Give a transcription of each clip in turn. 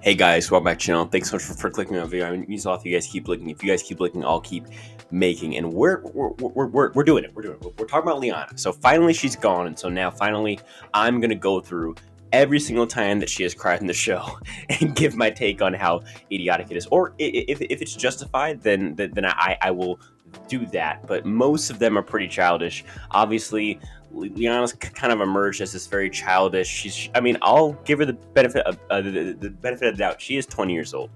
Hey guys, welcome back to the channel. Thanks so much for clicking on the video. I mean, it means a lot if you guys keep looking. If you guys keep looking, I'll keep making. And we're doing it. We're doing it. We're talking about Liana. So finally she's gone, and so now finally I'm gonna go through every single time that she has cried in the show and give my take on how idiotic it is. Or if it's justified, then I will do that. But most of them are pretty childish. Obviously, Liana's kind of emerged as this very childish. I'll give her the benefit of the benefit of the doubt. She is 20 years old.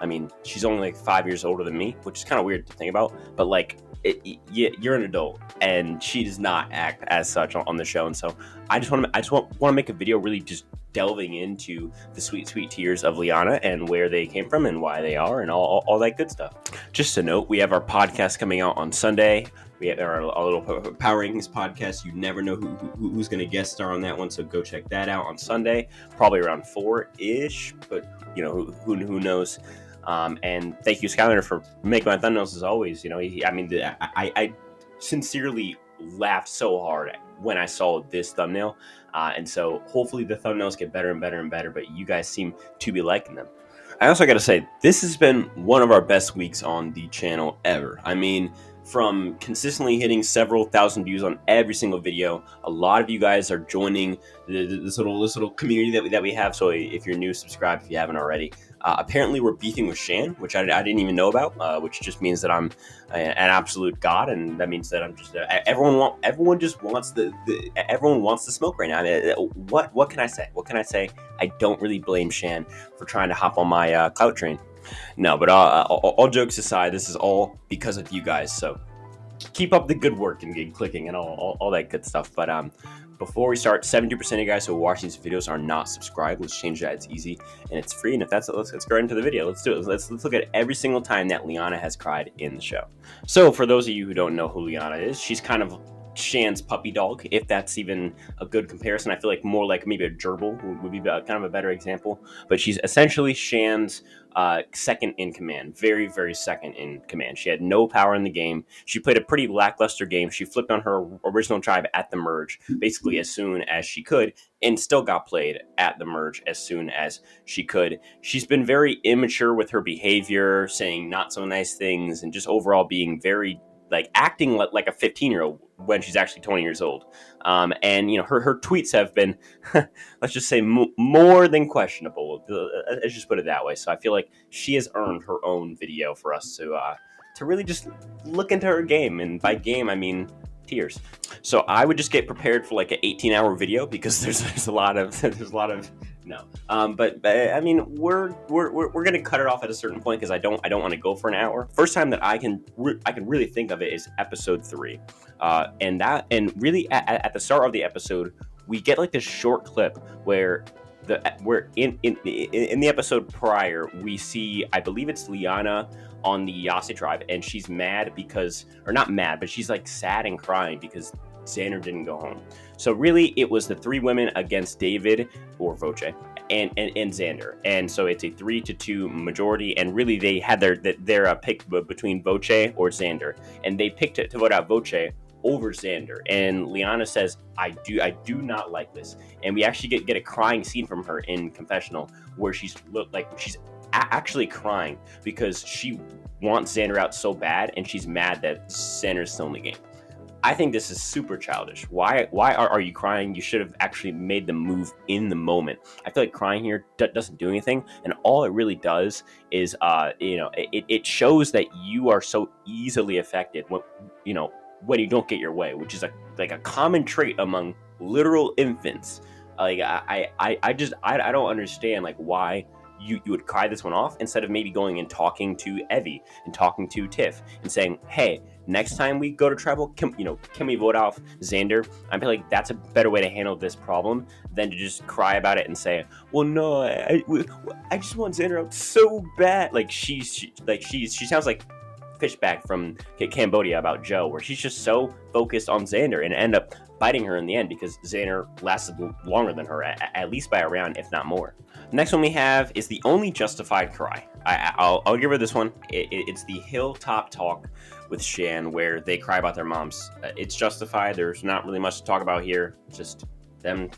I mean, she's only like 5 years older than me, which is kind of weird to think about. But like, you're an adult, and she does not act as such on the show. And so I just want to make a video really just delving into the sweet tears of Liana and where they came from and why they are and all that good stuff. Just a note, we have our podcast coming out on Sunday. We have our little Power Rankings podcast. You never know who's going to guest star on that one, so go check that out on Sunday, probably around 4-ish, but you know, who knows. And thank you, Skylander, for making my thumbnails as always. You know, I sincerely laughed so hard when I saw this thumbnail, and so hopefully the thumbnails get better and better and better, but you guys seem to be liking them. I also got to say, this has been one of our best weeks on the channel ever. I mean, from consistently hitting several thousand views on every single video, a lot of you guys are joining this little community that we have. So if you're new, subscribe if you haven't already. Apparently, we're beefing with Shan, which I didn't even know about, which just means that I'm an absolute god, and that means that I'm just everyone just wants everyone wants the smoke right now. What can I say? What can I say? I don't really blame Shan for trying to hop on my clout train. No, but all jokes aside, this is all because of you guys. So keep up the good work and get clicking and all that good stuff. But before we start, 70% of you guys who are watching these videos are not subscribed. Let's change that. It's easy and it's free. And if that's it, let's go into the video. Let's do it. Let's look at every single time that Liana has cried in the show. So for those of you who don't know who Liana is, she's kind of Shan's puppy dog, if that's even a good comparison. I feel like more like maybe a gerbil would be kind of a better example. But she's essentially Shan's second in command, very second in command. She had no power in the game. She played a pretty lackluster game. She flipped on her original tribe at the merge basically as soon as she could, and still got played at the merge as soon as she could. She's been very immature with her behavior, saying not so nice things, and just overall being very acting like a 15-year-old when she's actually 20 years old. And you know, her tweets have been let's just say more than questionable. Let's just put it that way. So I feel like she has earned her own video for us to really just look into her game, and by game I mean tears. So I would just get prepared for like an 18-hour video, because there's a lot of no. But I mean, we're gonna cut it off at a certain point, because I don't want to go for an hour. First time that I can really think of it is episode 3, and really at the start of the episode we get like this short clip where we're in the episode prior, we see, I believe it's Liana on the Yase tribe, and she's mad because, or not mad, but she's like sad and crying because Xander didn't go home. So really, it was the 3 women against David or Voce and Xander, and so it's a 3-2 majority. And really, they had their pick between Voce or Xander, and they picked it to vote out Voce over Xander. And Liana says, I do not like this. And we actually get a crying scene from her in confessional, where she's actually crying because she wants Xander out so bad, and she's mad that Xander's still in the game. I think this is super childish. Why are you crying? You should have actually made the move in the moment. I feel like crying here doesn't do anything, and all it really does is it shows that you are so easily affected when you don't get your way, which is like a common trait among literal infants. Like I don't understand like why you would cry this one off, instead of maybe going and talking to Evie and talking to Tiff and saying, hey, next time we go to tribal, can we vote off Xander? I feel like that's a better way to handle this problem than to just cry about it and say, well, no, I just want Xander out so bad. Like she sounds like Fishback from Cambodia about Joe, where she's just so focused on Xander and end up biting her in the end, because Xander lasted longer than her, at least by a round, if not more. Next one we have is the only justified cry. I'll give her this one. It's the Hilltop Talk with Shan, where they cry about their moms. It's justified. There's not really much to talk about here. Just them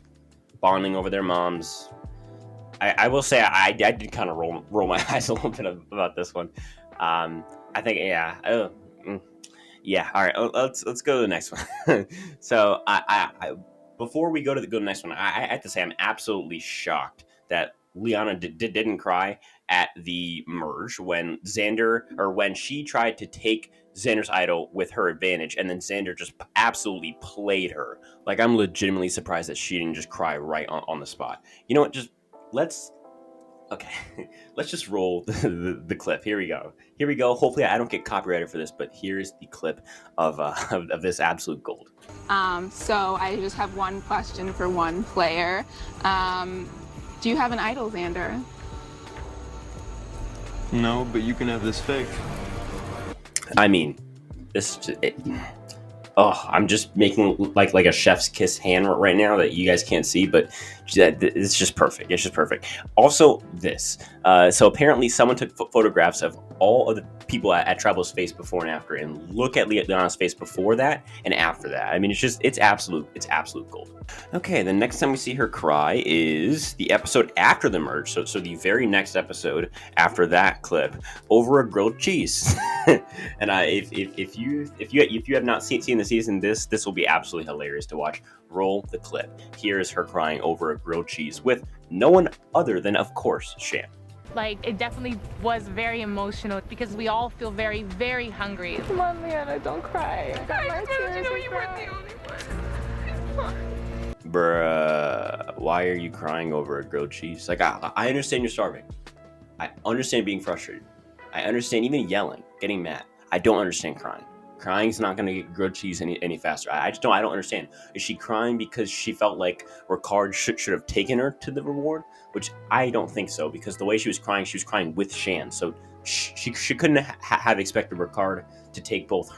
bonding over their moms. I will say I did kind of roll my eyes a little bit about this one. I think yeah. Yeah. All right. Let's go to the next one. So before we go to the next one, I have to say I'm absolutely shocked that Liana didn't cry at the merge when when she tried to take Xander's idol with her advantage, and then Xander just absolutely played her. Like, I'm legitimately surprised that she didn't just cry right on the spot. You know what? Just let's okay, let's just roll the clip. Here we go. Here we go. Hopefully, I don't get copyrighted for this, but here's the clip of of this absolute gold. So I just have one question for one player. Do you have an idol, Xander? No, but you can have this fake. I mean, this. Oh, I'm just making like a chef's kiss hand right now that you guys can't see, but it's just perfect. It's just perfect. Also, this. So apparently, someone took photographs of all of the people at Travel's face before and after, and look at Liana's face before that and after that. I mean, it's absolute gold. Okay, the next time we see her cry is the episode after the merge. So the very next episode after that clip, over a grilled cheese. And if you have not seen the season, this will be absolutely hilarious to watch. Roll the clip. Here is her crying over a grilled cheese with no one other than, of course, Shan. Like, it definitely was very emotional because we all feel very, very hungry. Come on, Liana, don't cry. You weren't the only one. Bruh, why are you crying over a grilled cheese? Like, I understand you're starving. I understand being frustrated. I understand even yelling, getting mad. I don't understand crying. Crying's not going to get grilled cheese any faster. I don't understand. Is she crying because she felt like Ricard should have taken her to the reward? Which I don't think so, because the way she was crying with Shan. So she couldn't have expected Ricard to take both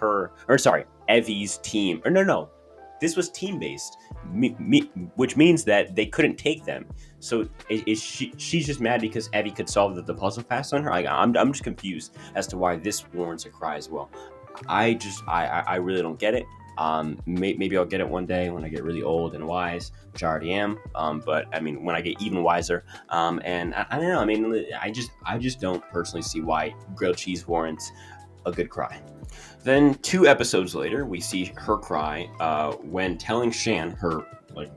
Evie's team. Or no. This was team-based, which means that they couldn't take them. So she's just mad because Evie could solve the puzzle fast on her? I'm just confused as to why this warrants a cry as well. I really don't get it. Maybe I'll get it one day when I get really old and wise, which I already am. But I mean, when I get even wiser. And I don't know. I mean, I just don't personally see why grilled cheese warrants a good cry. Then 2 episodes later, we see her cry when telling Shan, her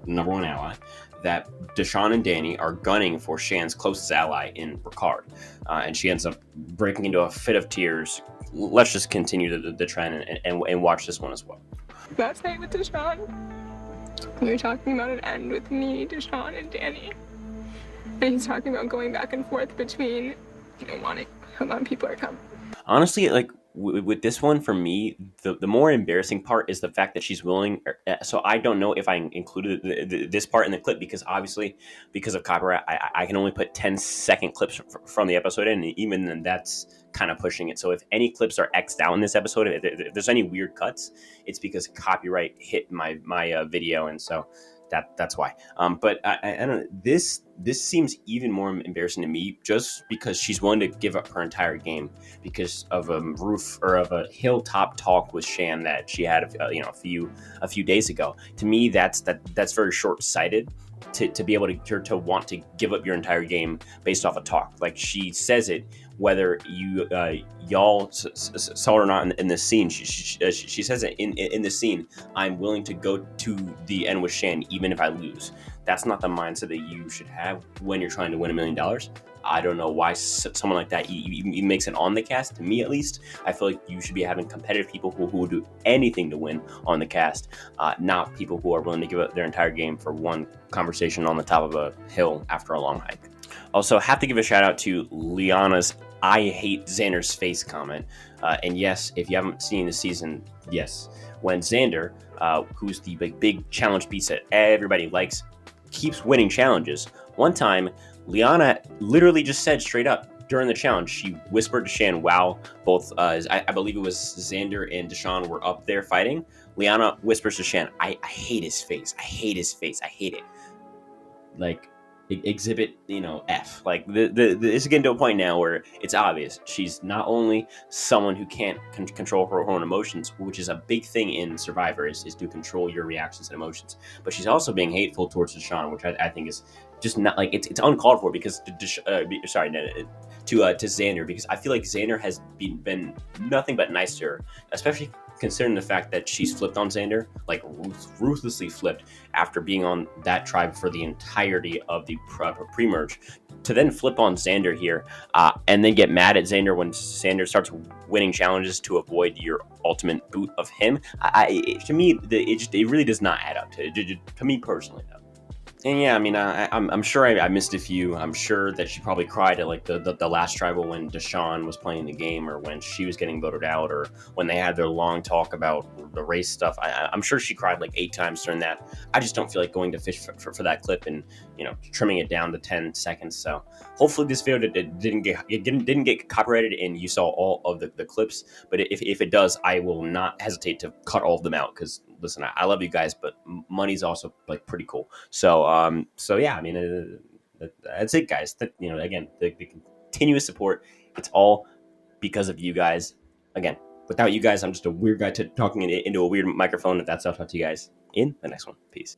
number one ally, that Deshawn and Danny are gunning for Shan's closest ally in Ricard, and she ends up breaking into a fit of tears. Let's just continue the trend and watch this one as well. Last night with Deshawn, we were talking about an end with me, Deshawn, and Danny. And he's talking about going back and forth between, wanting how long people are coming. Honestly, with this one, for me, the more embarrassing part is the fact that she's willing. So I don't know if I included this part in the clip, because obviously, because of copyright, I can only put 10-second clips from the episode in, and even then, that's kind of pushing it. So if any clips are X'd out in this episode, if there's any weird cuts, it's because copyright hit my video, and so that's why. But I don't know. This seems even more embarrassing to me, just because she's willing to give up her entire game because of a hilltop talk with Shan that she had a few days ago. To me, that's very short-sighted. To be able to want to give up your entire game based off a talk. Like, she says it whether y'all saw it or not in this scene. She says it in the scene. I'm willing to go to the end with Shan even if I lose. That's not the mindset that you should have when you're trying to win $1 million. I don't know why someone like that even makes it on the cast. To me, at least, I feel like you should be having competitive people who will do anything to win on the cast, not people who are willing to give up their entire game for one conversation on the top of a hill after a long hike. Also, have to give a shout out to Liana's "I hate Xander's face" comment. And yes, if you haven't seen the season, yes, when Xander, who's the big challenge beast that everybody likes, keeps winning challenges. One time, Liana literally just said straight up during the challenge, she whispered to Shan while both, I believe it was Xander and Deshawn were up there fighting. Liana whispers to Shan, I hate his face. I hate his face. I hate it. Like, exhibit, F. Like, it's getting to a point now where it's obvious she's not only someone who can't control her own emotions, which is a big thing in Survivor, is to control your reactions and emotions, but she's also being hateful towards Deshawn, which I think is just not like it's uncalled for because sorry, no, to Xander, because I feel like Xander has been nothing but nice to her, especially considering the fact that she's flipped on Xander, like ruthlessly flipped after being on that tribe for the entirety of the pre-merge, to then flip on Xander here, and then get mad at Xander when Xander starts winning challenges to avoid your ultimate boot of him. To me, it really does not add up to me personally, though. And yeah, I mean, I'm sure I missed a few. I'm sure that she probably cried at like the last tribal when Deshawn was playing the game, or when she was getting voted out, or when they had their long talk about the race stuff. I'm sure she cried like 8 times during that. I just don't feel like going to fish for that clip and trimming it down to 10 seconds. So hopefully this video didn't get copyrighted and you saw all of the clips. But if it does, I will not hesitate to cut all of them out, because listen, I love you guys, but money's also like pretty cool. So yeah, I mean, that's it, guys. Again, the continuous support, it's all because of you guys. Again, without you guys, I'm just a weird guy talking into a weird microphone. If that's, I'll talk to you guys in the next one. Peace.